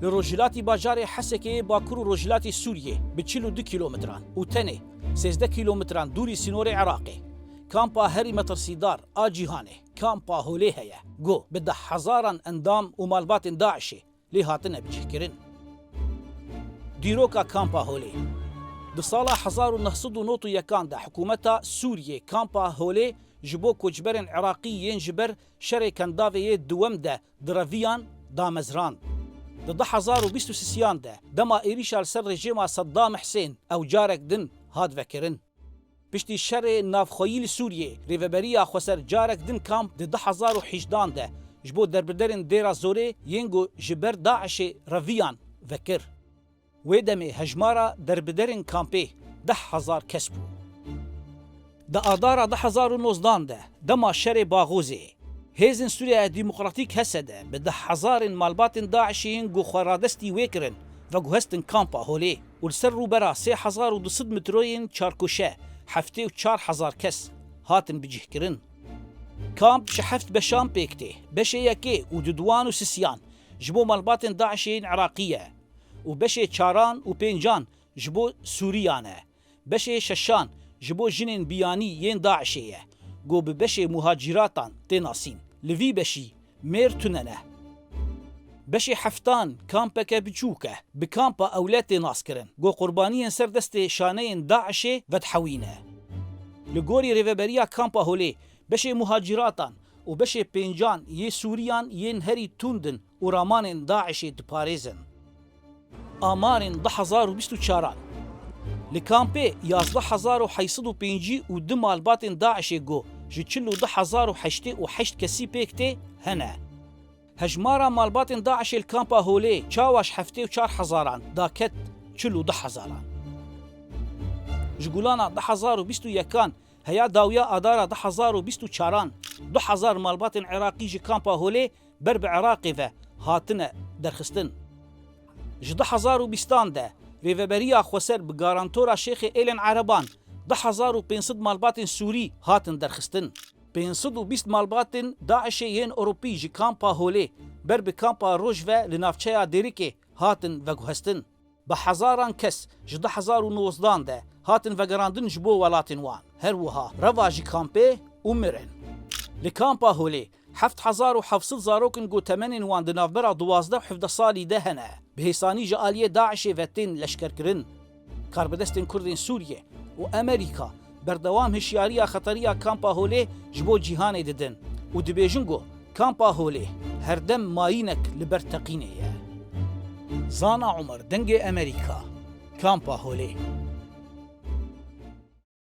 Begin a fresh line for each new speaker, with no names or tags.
لروجلاتي باجاري حسكي باكرو روجلاتي سوريا بتشيلو 2 كيلومتران وتني 16 كيلومتران دوري سينوري عراقي كامبا هري متر سيدار آجيهاني كامبا هولي هيا جو بده حزارا اندام ومالبات داعشي لي هاتنا بجهكرن ديروكا كامبا هولي دو سالا 1900 يكان دا حكومتا سوريا كامبا هولي جبو كوجبرن عراقيين جبر شري كندافي دوم دا درافيان دا مزران دا 1923 دا دما إيريشال سر رجيما صدام حسين أو جارك دن هاد فكرن بشتي شر نافخويل سوريا ريفبريا خسر جارك دن كامب دا 2018 دا جبو دربدرن ديرا زوري ينجو جبر داعش رافيان فكر ويدمي هجمارا دربدرن كامبي 10,000 كسبو دا آدارا 2019 دا دما شر باغوزي هيزن سوريا ديمقراطيك هسده بده 1000 مالبات داعشين جو خرادستي ويكرن فقو هستن كامبا هولي والسر برا 3200 متروين چاركوشه حفتي و 4000 كس هاتن بجهكرن كامب شحفت بشام بيكتي بشي يكي وددوان وسسيان جبو مالبات داعشين عراقية وبشي چاران وبينجان جبو سوريانه بشي ششان جبو جنين بياني ين داعشيه جو ببشي مهاجراتان تناسين لفي بشي مير تننه بشي حفتان كامبكا بجوكه بكامبا أولاد ناسكرن جو قربانيين سردست شانين داعشي فتحوينه لغوري ريفبريا كامبا هولي بشي مهاجراتان وبشي بينجان يه سوريان ين هري توندن ورامان داعشي دباريزن آمارن 1024 لكامبي 11505 ودم الباتن داعشي جو جتشلو 1008 كسي بيكتي هنا هجمارا مالباتن داعش الكامبا هولي تشاوش حفتي و 4000 داكت تشلو 10,000 جگولانا 1021 هيا داويا ادارا 1024 2000 مالباتن عراقي جي كامبا هولي برب عراقي و هاتنا درخستن ج 1020 ده ريفبريا خوسر بغارانتورا شيخ إيلن عربان 1500 مالباتن سوري هاتن درخستن 520 مالباتن داعشيين أوروبي جي كامبا هولي برب كامبا روجفا لنافچايا ديريكي هاتن وگوهستن بحزاران كس ج 1019 ده هاتن وگراندن جبو ولاتن وان هروها روا جي كامبي ومرن لكامبا هولي 7500 زاروكن جو 8 وان دنافبرا 12 حفظ صالي دهنا بهيساني جالية داعشي فتين لشكركرن كاربدستن كردين سوريا وأمريكا بردوام هشياريا خطريا كامبا هولي جبو جيهاني ددن ودبيجنجو كامبا هولي هردم ماينك لبرتقينية زانا عمر دنجي أمريكا كامبا هولي